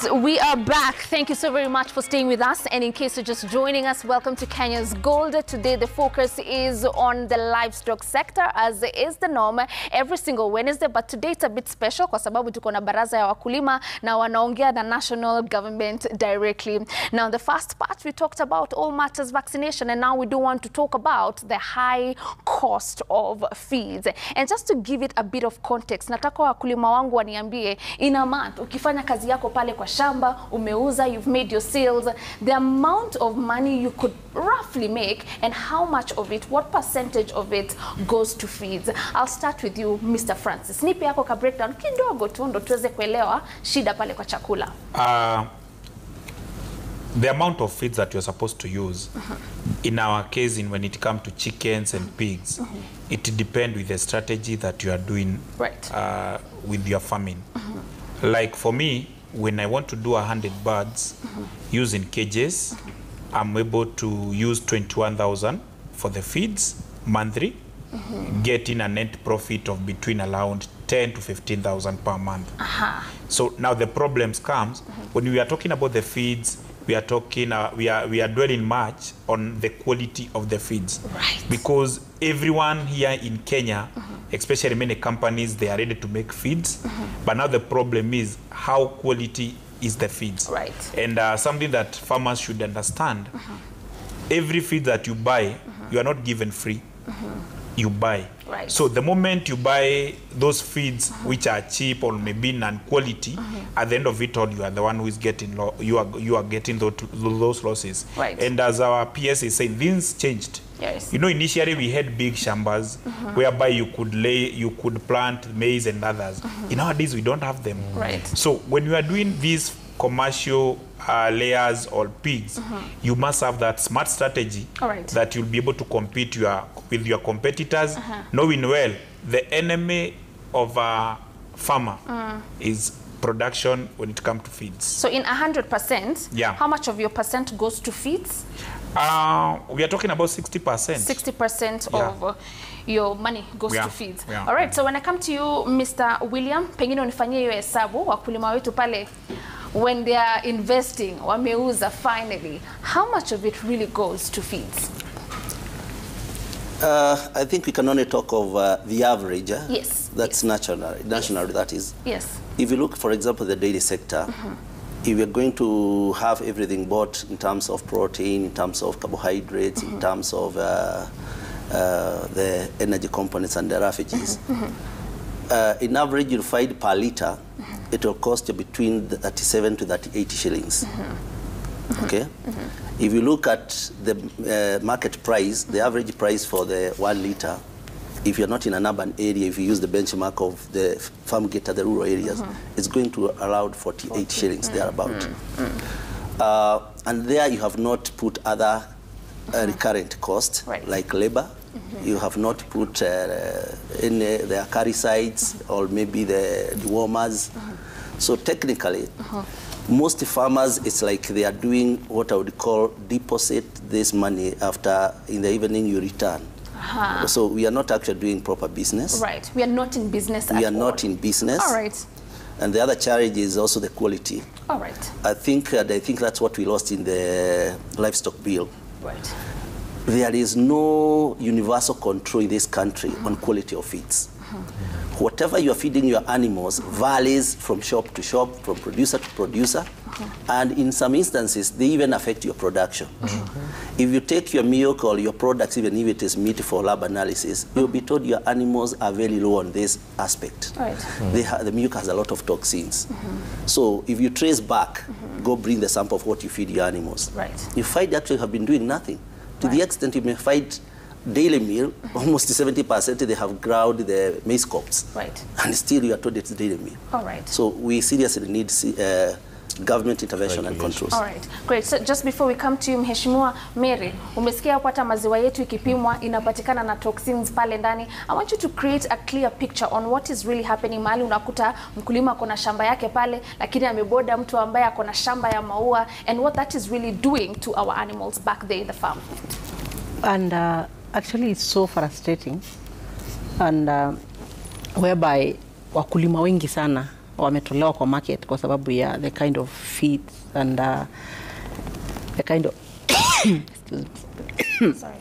And we are back. Thank you so very much for staying with us. And in case you're just joining us, welcome to Kenya's Gold. Today, the focus is on the livestock sector, as is the norm every single Wednesday. But today it's a bit special kwa sababu tuko na baraza ya wakulima na wanaongea na national government directly. Now, the first part, we talked about all matters vaccination, and now we do want to talk about the high cost of feeds. And just to give it a bit of context, nataka wakulima wangu waniambie, in a month, ukifanya kazi yako pale kwa shamba, umeuza, you've made your sales, the amount of money you could roughly make and how much of it, what percentage of it goes to feeds. I'll start with you, Mr. Francis. Nipe yako ka breakdown kidogo tu ndo tuweze kuelewa shida pale kwa chakula. The amount of feeds that you're supposed to use, in our case, when it comes to chickens and pigs, it depends with the strategy that you are doing with your farming. Like for me, when I want to do 100 birds using cages, I'm able to use 21,000 for the feeds monthly, getting a net profit of between around 10 to 15,000 per month. So now the problems comes when we are talking about the feeds. We are talking, we are dwelling much on the quality of the feeds, because everyone here in Kenya, especially many companies, they are ready to make feeds, but now the problem is how quality is the feeds. And something that farmers should understand: every feed that you buy, you are not given free. You buy. So the moment you buy those feeds which are cheap or maybe non-quality, at the end of it all, you are the one who is getting you are getting those losses. And as our PS is saying, things changed. You know, initially we had big shambas whereby you could plant maize and others. Nowadays we don't have them. So when you are doing these commercial layers or pigs, you must have that smart strategy that you'll be able to compete with your competitors, knowing well the enemy of a farmer is production when it comes to feeds. So in 100%, how much of your percent goes to feeds? We are talking about 60%. 60% of your money goes to feeds. All right, so when I come to you, Mr. William, pengine unifanyie hiyo hesabu wakulima wetu pale, when they are investing, wameuza finally, how much of it really goes to feeds? I think we can only talk of the average. Yes. That's national, that is. Yes. If you look, for example, the dairy sector, if you're going to have everything bought in terms of protein, in terms of carbohydrates, in terms of the energy components and the refugees, in average, you'll find per liter, it will cost you between 37 to 38 shillings. Okay? If you look at the market price, the average price for the 1 liter, if you're not in an urban area, if you use the benchmark of the farm gate at the rural areas, it's going to around 48 shillings thereabout. And there you have not put other recurrent costs like labor. You have not put in the acaricides or maybe the dewormers. So technically, most farmers, it's like they are doing what I would call deposit this money after in the evening you return. So we are not actually doing proper business. We are not in business at all. We are not in business. And the other challenge is also the quality. I think that's what we lost in the livestock bill. There is no universal control in this country on quality of feeds. Whatever you are feeding your animals varies from shop to shop, from producer to producer, and in some instances, they even affect your production. If you take your milk or your products, even if it is meat for lab analysis, you'll be told your animals are very low on this aspect. The milk has a lot of toxins. So if you trace back, go bring the sample of what you feed your animals. You find actually have been doing nothing. To the extent you may find daily meal, almost 70% they have ground the maize cobs. And still you are told it's daily meal. So we seriously need government intervention and controls. Great. So just before we come to you, Mheshimiwa Mary, umesikia hapo hata maziwa yetu ikipimwa inapatikana na toxins pale ndani. I want you to create a clear picture on what is really happening. Mahali unakuta mkulima kona shamba yake pale, lakini ameboda mtu ambaye akona shamba ya maua, and what that is really doing to our animals back there in the farm. And actually it's so frustrating, and whereby wakulima wengi sana wametolewa kwa market kwa sababu ya the kind of feeds and the kind of excuse me. Sorry.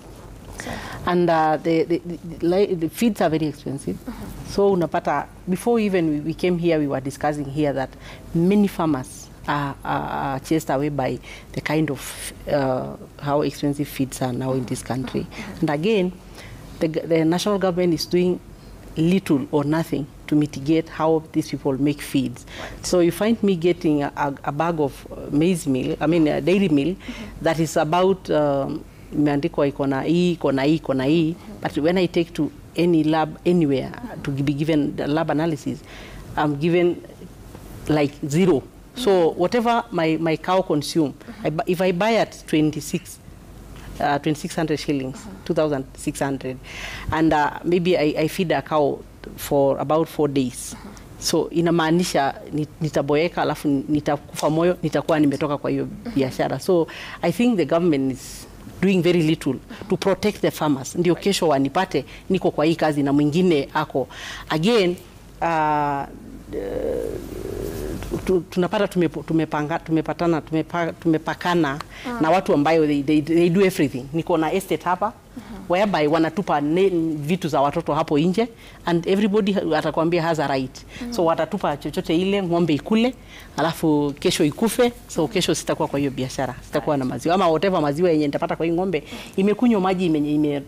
And the feeds are very expensive. So unapata, before even we came here, we were discussing here that many farmers are chased away by the kind of how expensive feeds are now in this country. And again, the national government is doing little or nothing to mitigate how these people make feeds. So you find me getting a bag of maize meal, I mean dairy meal, that is about imeandikwa iko na hii, but when I take to any lab anywhere to be given the lab analysis, I'm given like 0. So whatever my cow consume, if I buy at 2,600 shillings, 2,600, and maybe I feed a cow for about 4 days. So inamaanisha nitaboeka alafu nitakufa moyo, nitakuwa nimetoka kwa hiyo biashara. So I think the government is doing very little to protect the farmers. Ndio kesho wanipate niko kwa hii kazi na mwingine ako. Again, tunapata tumepakana na watu ambayo they do everything. Niko na estate hapa whereby wanatupa vitu za watoto hapo nje, and everybody atakwambia has a right. So watatupa chochote ile, ng'ombe ikule alafu kesho ikufe. So kesho sitakuwa kwa hiyo biashara, sitakuwa na maziwa ama whatever maziwa yenye nitapata kwa hii ng'ombe imekunywa maji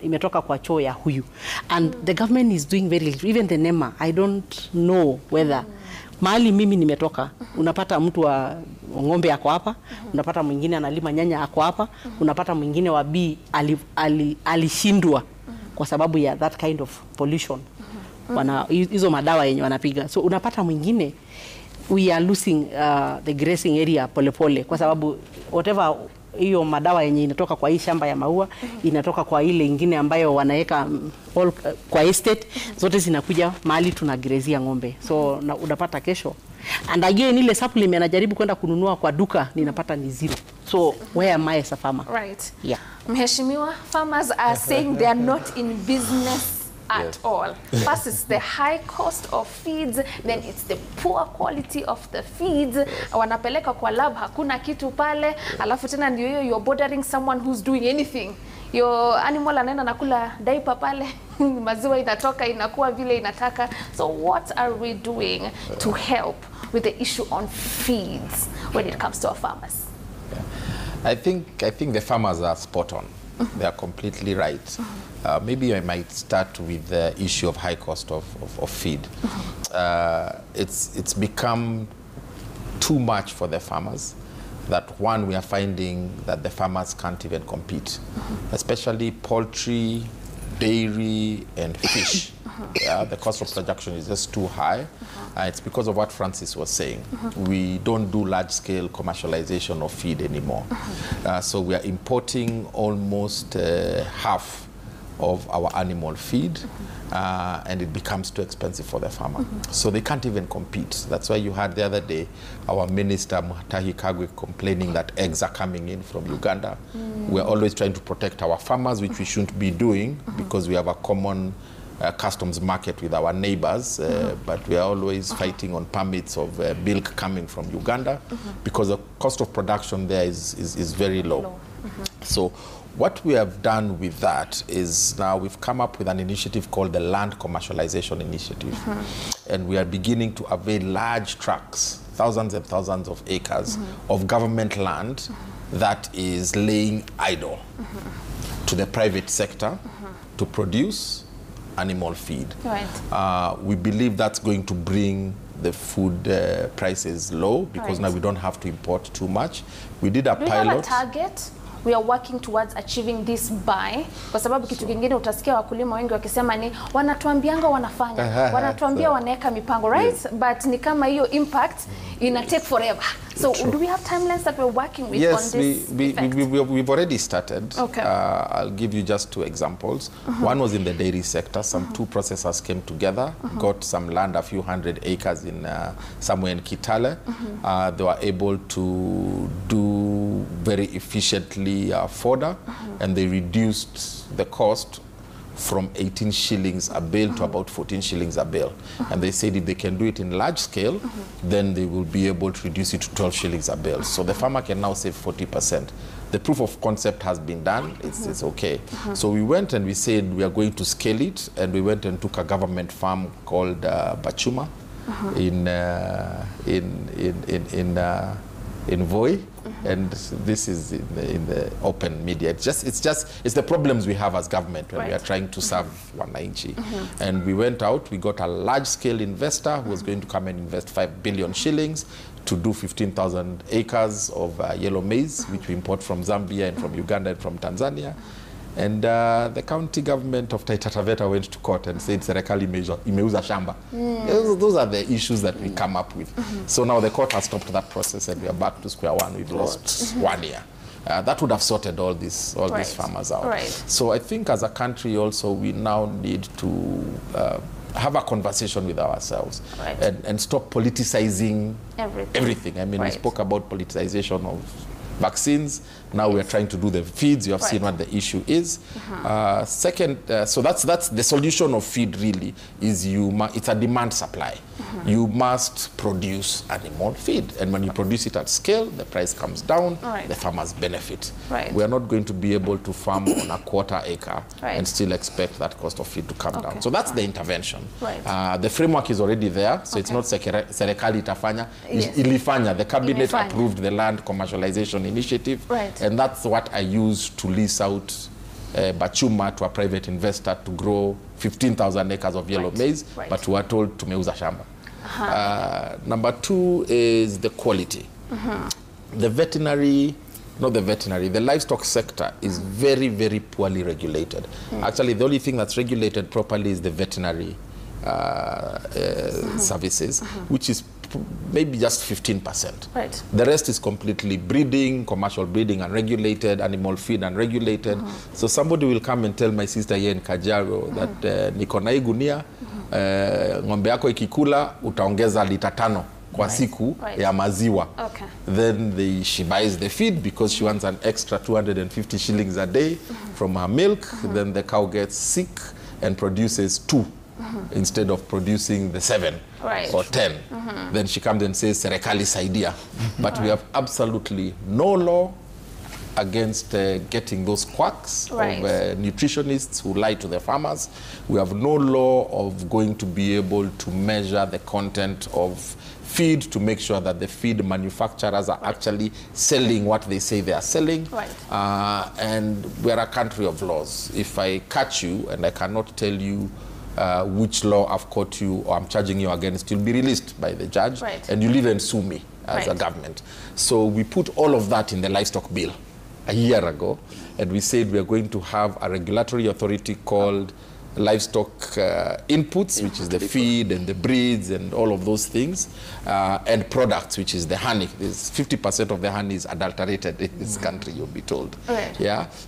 imetoka kwa choo ya huyu. And the government is doing very little. Even the NEMA, I don't know whether mahali mimi nimetoka, unapata mtu wa ng'ombe ako hapa, unapata mwingine analima nyanya ako hapa, unapata mwingine wa B alishindwa kwa sababu ya that kind of pollution. Hizo madawa yenye wanapiga. So unapata mwingine, we are losing the grazing area polepole kwa sababu whatever hiyo madawa yenye inatoka kwa hii shamba ya maua inatoka kwa ile ingine ambayo wanaweka kwa estate, zote zinakuja mahali tunagrazia ng'ombe. So unapata kesho, and again ile supplement anajaribu kwenda kununua kwa duka ninapata ni 0. So where am I as a farmer? Right. Yeah. Mheshimiwa, farmers are saying they are not in business at all. First, it's the high cost of feeds, then it's the poor quality of the feeds. Wanapeleka kwa lab, hakuna kitu pale, alafu tena ndio hiyo you're bordering someone who's doing anything. Your animal anaenda nakula diaper pale, maziwa inatoka inakuwa vile inataka. So what are we doing to help with the issue on feeds when it comes to our farmers? I think the farmers are spot on. They are completely right. Maybe I might start with the issue of high cost of feed. It's become too much for the farmers. That one, we are finding that the farmers can't even compete, especially poultry, dairy, and fish. The cost of production is just too high. It's because of what Francis was saying. We don't do large-scale commercialization of feed anymore. So we are importing almost half of our animal feed, and it becomes too expensive for the farmer. So they can't even compete. That's why you had the other day our minister, Mutahi Kagwe, complaining that eggs are coming in from Uganda. We're always trying to protect our farmers, which we shouldn't be doing because we have a common customs market with our neighbors, but we are always fighting on permits of milk coming from Uganda because the cost of production there is very low. So what we have done with that is now we've come up with an initiative called the Land Commercialization Initiative. And we are beginning to avail large tracts, thousands and thousands of acres of government land that is laying idle to the private sector to produce animal feed. Right. We believe that's going to bring the food prices low because now we don't have to import too much. We did a pilot. Do you have a target? We are working towards achieving this by, kwa sababu kitu kingine utasikia wakulima wengi wakisema ni wanatuambianga wanafanya, wanatuambia wanaweka mipango, right? But ni kama hiyo impact ina take forever. So do we have timelines that we're working with on this? We've already started. Okay. I'll give you just 2 examples. One was in the dairy sector. Some 2 processors came together, got some land, a few hundred acres in somewhere in Kitale. They were able to do very efficiently fodder, and they reduced the cost from 18 shillings a bale to about 14 shillings a bale. And they said if they can do it in large scale, then they will be able to reduce it to 12 shillings a bale. So the farmer can now save 40%. The proof of concept has been done. It's okay. So we went and we said we are going to scale it, and we went and took a government farm called Bachuma in Voi, and this is in the open media. It's the problems we have as government when we are trying to serve wananchi. And we went out, we got a large-scale investor who was going to come and invest 5 billion shillings to do 15,000 acres of yellow maize, which we import from Zambia and from Uganda and from Tanzania. And the county government of Taita Taveta went to court and said, Serekali imeuza shamba. Those are the issues that we come up with. So now the court has stopped that process, and we are back to square one. We've lost 1 year. That would have sorted all these farmers out. So I think as a country also, we now need to have a conversation with ourselves and stop politicizing everything. I mean, we spoke about politicization of vaccines. Now we are trying to do the feeds. You have seen what the issue is. Second, so that's the solution of feed really, is it's a demand supply. You must produce animal feed. And when you produce it at scale, the price comes down, the farmers benefit. We are not going to be able to farm on a quarter acre and still expect that cost of feed to come down. So that's the intervention. The framework is already there, so it's not Serekali itafanya. Ilifanya, the cabinet approved the land commercialization initiative, and that's what I used to lease out Bachuma to a private investor to grow 15,000 acres of yellow maize, but we were told to meuza shamba. Number two is the quality. The livestock sector is very, very poorly regulated. Actually, the only thing that's regulated properly is the veterinary services, which is maybe just 15%. The rest is completely breeding, commercial breeding unregulated, animal feed unregulated. So somebody will come and tell my sister here in Kajiado that niko na hii gunia, ng'ombe yako ikikula utaongeza lita 5 kwa siku ya maziwa. Then she buys the feed because she wants an extra 250 shillings a day from her milk. Then the cow gets sick and produces 2. Instead of producing the 7 or 10. Then she comes and says, Serekali saidia. But we have absolutely no law against getting those quacks of nutritionists who lie to the farmers. We have no law of going to be able to measure the content of feed to make sure that the feed manufacturers are actually selling what they say they are selling. And we're a country of laws. If I catch you and I cannot tell you which law I've caught you or I'm charging you against, you'll be released by the judge, and you'll even sue me as a government. So we put all of that in the livestock bill a year ago, and we said we are going to have a regulatory authority called livestock inputs, which is the feed and the breeds and all of those things, and products, which is the honey. 50% of the honey is adulterated in this country, you'll be told.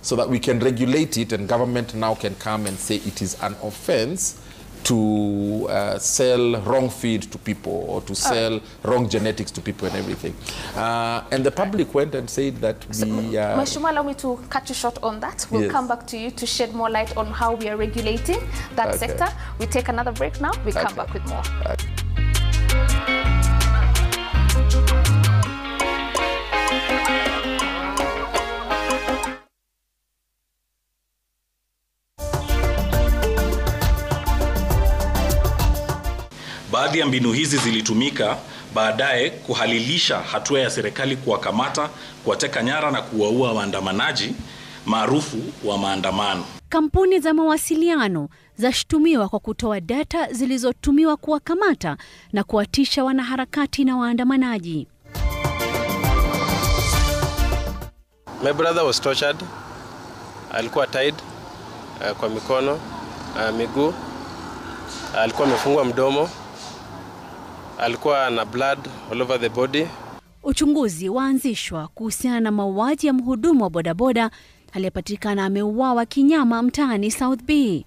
So that we can regulate it, and government now can come and say it is an offense to sell wrong feed to people or to sell wrong genetics to people and everything. And the public went and said that Mashuma, allow me to cut you short on that. We'll come back to you to shed more light on how we are regulating that sector. We take another break now. We come back with more. Baadhi ya mbinu hizi zilitumika baadaye kuhalilisha hatua ya serikali kuwakamata, kuwateka nyara na kuwaua waandamanaji maarufu wa maandamano. Kampuni za mawasiliano zashtumiwa kwa kutoa data zilizotumiwa kuwakamata na kuwatisha wanaharakati na waandamanaji. My brother was tortured. Alikuwa tied kwa mikono, miguu. Alikuwa amefungwa mdomo. Alikuwa na blood all over the body. Uchunguzi waanzishwa kuhusiana na mauaji ya mhudumu wa bodaboda aliyepatikana ameuawa kinyama mtaani South B.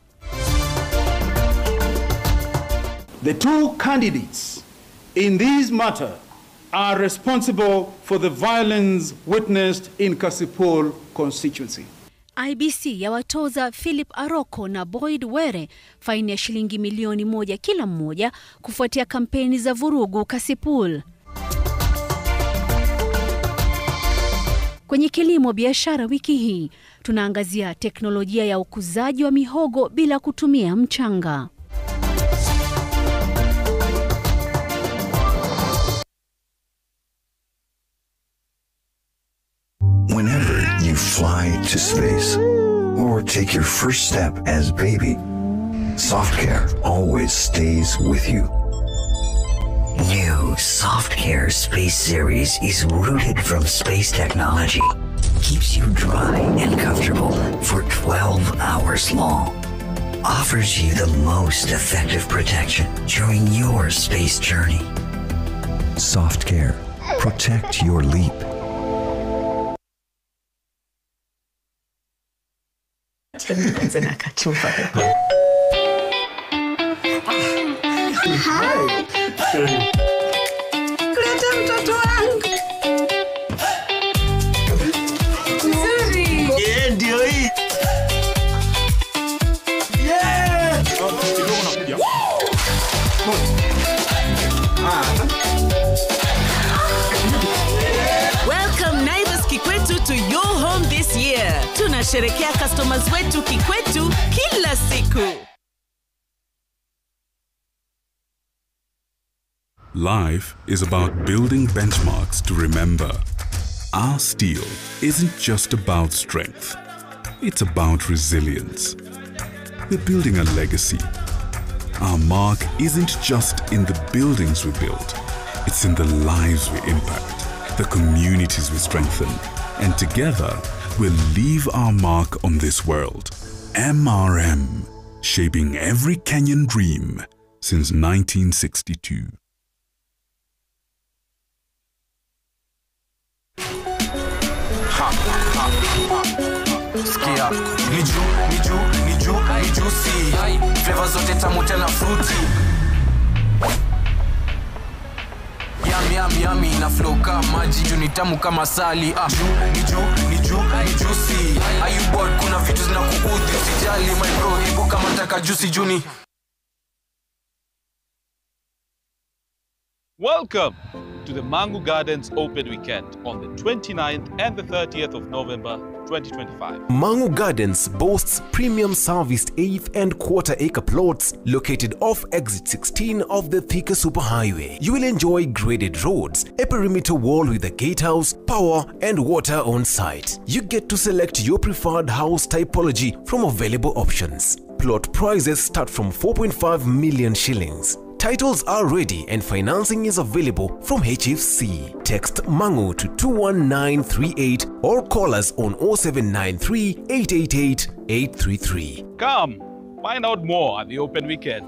The two candidates in this matter are responsible for the violence witnessed in Kasipul constituency. IBC yawatoza Philip Aroko na Boyd Were faini ya shilingi milioni 1 kila mmoja kufuatia kampeni za vurugu Kasipul. Kwenye kilimo biashara wiki hii, tunaangazia teknolojia ya ukuzaji wa mihogo bila kutumia mchanga. Whenever you fly to space or take your first step as baby, SoftCare always stays with you. New SoftCare Space Series is rooted from space technology. Keeps you dry and comfortable for 12 hours long. Offers you the most effective protection during your space journey. SoftCare. Protect your leap. Kuleta mtoto wangu. Nzuri. Ndio hii. Welcome neighbors Kikwetu to your home this year. Tunasherehekea customers wetu Kikwetu kila siku. Life is about building benchmarks to remember. Our steel isn't just about strength. It's about resilience. We're building a legacy. Our mark isn't just in the buildings we build. It's in the lives we impact, the communities we strengthen. And together, we'll leave our mark on this world. MRM, shaping every Kenyan dream since 1962. Skia, ni juicy. Flavor zote tamu tena fruity. Yummy na flow kama maji, juu ni tamu kama sali. Ni juicy. Are you bored? Kuna vitu zinakuudhi, usijali my bro, hebu kama nataka juicy juni. Welcome to the Mangu Gardens Open Weekend on the 29th and the 30th of November 2025. Mangu Gardens boasts premium serviced eighth and quarter acre plots located off exit 16 of the Thika Superhighway. You will enjoy graded roads, a perimeter wall with a gatehouse, power and water on site. You get to select your preferred house typology from available options. Plot prices start from 4.5 million shillings. Titles are ready and financing is available from HFC. Text Mangu to 21938 or call us on 0793 888 833. Come, find out more at the Open Weekend.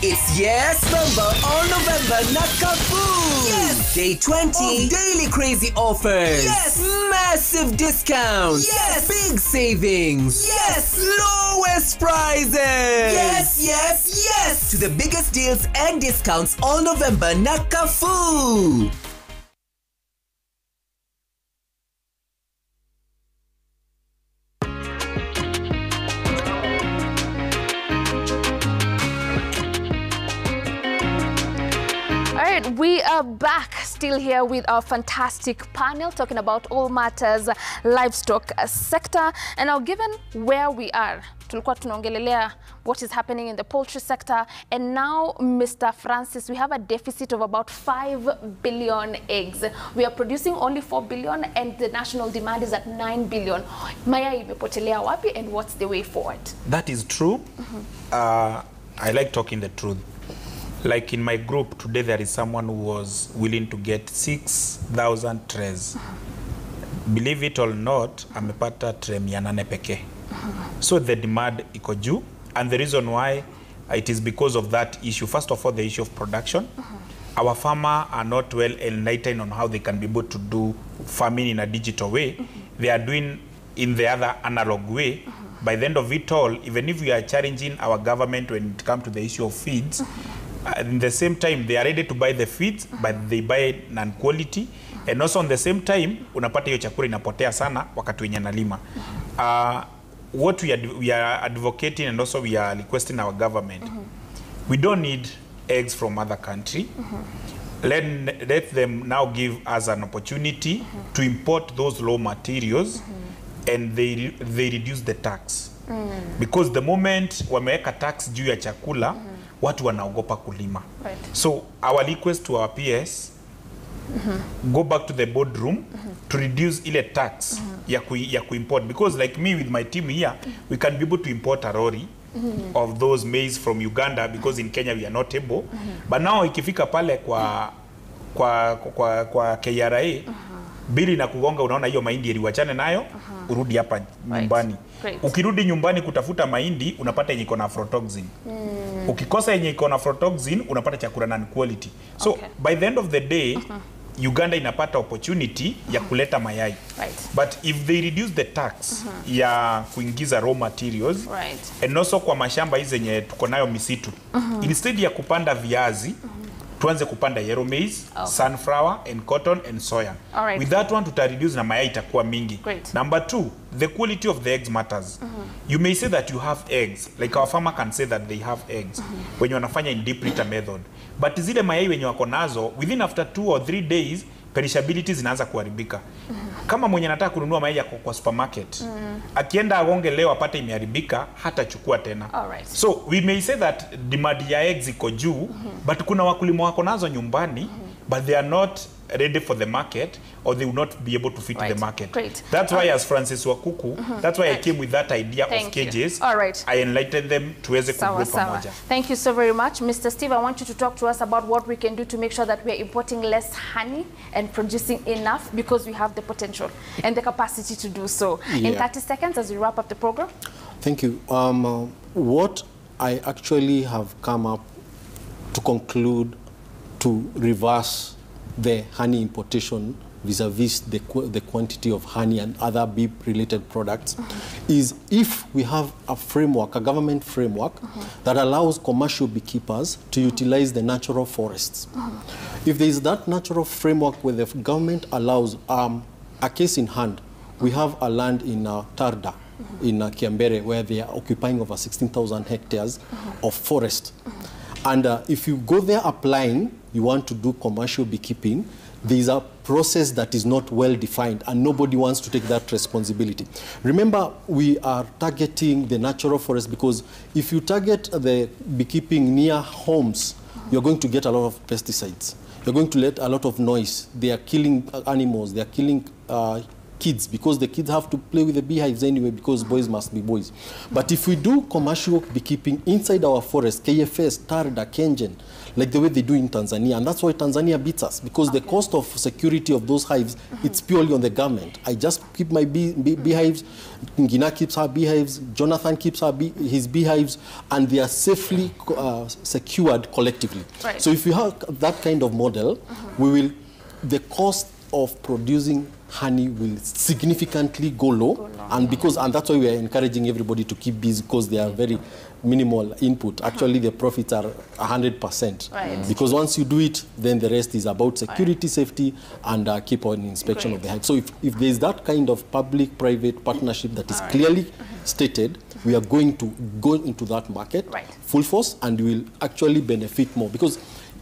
It's Yes Number on November Nakafu! Yes! Day 20 of daily crazy offers! Yes! Massive discounts! Yes! Big savings! Yes! Lowest prices! Yes! To the biggest deals and discounts all November Nakafu! We are back still here with our fantastic panel talking about all matters livestock sector. And now, given where we are, tulikuwa tunaongelelea what is happening in the poultry sector, and now, Mr. Francis, we have a deficit of about 5 billion eggs. We are producing only 4 billion and the national demand is at 9 billion. Mayai imepotelea wapi, and what's the way forward? That is true. I like talking the truth. Like in my group today, there is someone who was willing to get 6,000 trays. Believe it or not, amepata tray 800 pekee. So the demand iko juu, and the reason why it is because of that issue. First of all, the issue of production. Our farmers are not well enlightened on how they can be able to do farming in a digital way. They are doing in the other analog way. By the end of it all, even if we are challenging our government when it comes to the issue of feeds, in the same time they are ready to buy the feeds, but they buy non-quality, and also on the same time unapata hiyo chakula inapotea sana wakati wenye analima. What we are advocating and also we are requesting our government, we don't need eggs from other country. Let them now give us an opportunity to import those raw materials, and they reduce the tax. Because the moment wameweka tax juu ya chakula, watu wanaogopa kulima. So our request to our PS, go back to the boardroom to reduce ile tax ya import, because like me with my team here, we can be able to import a lorry of those maize from Uganda, because in Kenya we are not able. But now ikifika pale kwa KRA, bili na kugonga, unaona hiyo mahindi iliwachane nayo, urudi hapa nyumbani. Ukirudi nyumbani kutafuta mahindi, unapata yenye iko na aflatoxin. Ukikosa yenye iko na aflatoxin, unapata chakula non quality. So by the end of the day, Uganda inapata opportunity ya kuleta mayai. But if they reduce the tax ya kuingiza raw materials, and also kwa mashamba hizi zenye tuko nayo misitu, instead ya kupanda viazi, tuanze kupanda yellow maize, sunflower and cotton and soya. With that one tuta reduce na mayai itakuwa mingi. Number 2, the quality of the eggs matters. You may say that you have eggs, like our farmer can say that they have eggs when you wanafanya in deep litter method. But zile mayai wenye wako nazo, within after 2 or 3 days, perishability zinaanza kuharibika. Kama mwenye nataka kununua mayai kwa supermarket, akienda agonge leo apate imeharibika, hata chukua tena. So we may say that demand ya eggs iko juu, but kuna wakulima wako nazo nyumbani, but they are not ready for the market, or they will not be able to fit the market. That's why as Francis Wakuku, that's why I came with that idea of cages. I enlightened them tuweze kugroup pamoja. Thank you so very much. Mr. Steve, I want you to talk to us about what we can do to make sure that we are importing less honey and producing enough, because we have the potential and the capacity to do so. In 30 seconds as we wrap up the program. Thank you. What I actually have come up to conclude to reverse the honey importation vis-a-vis the quantity of honey and other bee-related products is if we have a framework, a government framework that allows commercial beekeepers to utilize the natural forests. If there is that natural framework where the government allows, a case in hand, we have a land in Tarda, in Kiambere, where they are occupying over 16,000 hectares of forest. And if you go there applying, you want to do commercial beekeeping, there is a process that is not well defined, and nobody wants to take that responsibility. Remember, we are targeting the natural forest, because if you target the beekeeping near homes, you're going to get a lot of pesticides. You're going to get a lot of noise. They are killing animals. They are killing kids, because the kids have to play with the beehives anyway, because boys must be boys. But if we do commercial beekeeping inside our forest, KFS, Tarda, Kengen, like the way they do in Tanzania, and that's why Tanzania beats us, because the cost of security of those hives, it's purely on the government. I just keep my beehives, Ngina keeps her beehives, Jonathan keeps his beehives, and they are safely secured collectively. So if you have that kind of model, the cost of producing honey will significantly go low, and that's why we are encouraging everybody to keep bees, because they are very minimal input. Actually, the profits are 100%. Because once you do it, then the rest is about security, safety, and keep on inspection of the hive. So if there is that kind of public-private partnership that is clearly stated, we are going to go into that market full force, and we will actually benefit more. Because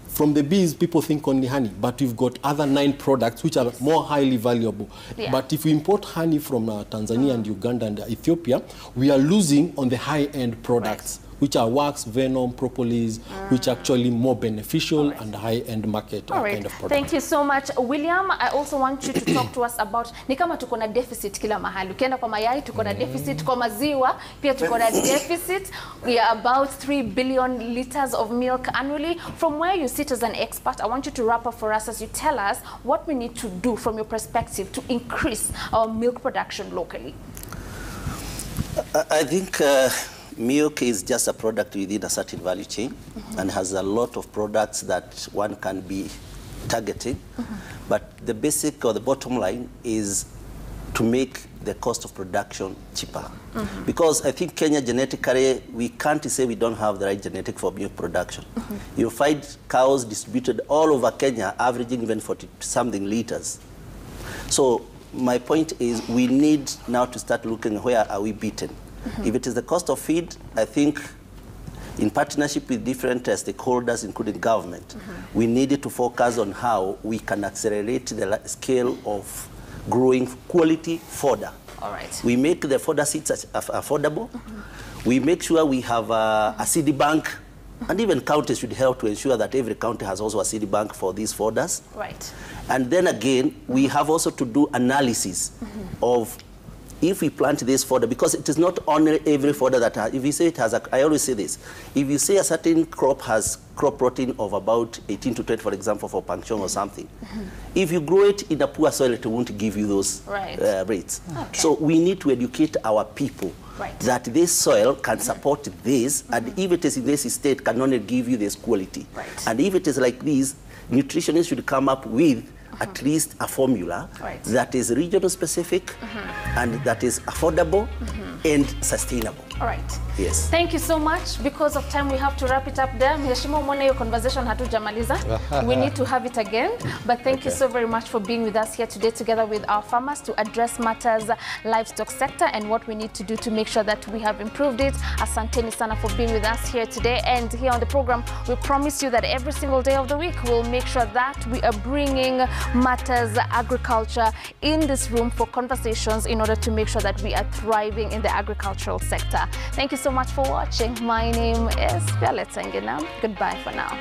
from the bees, people think only honey, but we've got other 9 products which are more highly valuable. But if we import honey from Tanzania and Uganda and Ethiopia, we are losing on the high-end products, which are wax, venom, propolis, which are actually more beneficial and high-end market kind of product. Thank you so much, William. I also want you to talk to us about, ni kama tuko na deficit kila mahali. Ukienda kwa mayai tuko na deficit, kwa maziwa pia tuko na deficit. We are about 3 billion liters of milk annually. From where you sit as an expert, I want you to wrap up for us as you tell us what we need to do from your perspective to increase our milk production locally. I think milk is just a product within a certain value chain and has a lot of products that one can be targeting. But the basic or the bottom line is to make the cost of production cheaper. Because I think Kenya genetically, we can't say we don't have the right genetic for milk production. You'll find cows distributed all over Kenya averaging even 40-something liters. So my point is we need now to start looking where are we beaten. If it is the cost of feed, I think in partnership with different stakeholders, including government, we needed to focus on how we can accelerate the scale of growing quality fodder. All right. We make the fodder seeds affordable. We make sure we have a seed bank, and even counties should help to ensure that every county has also a seed bank for these fodders. Right. And then again, we have also to do analysis of if we plant this fodder, because it is not only every fodder that has, if you say it has, I always say this, if you say a certain crop has crop protein of about 18 to 20, for example, for puncture or something, if you grow it in a poor soil, it won't give you those rates. Okay. So we need to educate our people that this soil can support this, and if it is in this state, can only give you this quality. And if it is like this, nutritionists should come up with at least a formula that is regional specific and that is affordable and sustainable. All right. Yes. Thank you so much. Because of time, we have to wrap it up there. Mheshimiwa, umeona your conversation hatujamaliza. We need to have it again. But thank you so very much for being with us here today together with our farmers to address matters livestock sector and what we need to do to make sure that we have improved it. Asanteni sana for being with us here today. And here on the program, we promise you that every single day of the week, we'll make sure that we are bringing matters agriculture in this room for conversations in order to make sure that we are thriving in the agricultural sector. Thank you so much for watching. My name is Violet Sengena. Goodbye for now.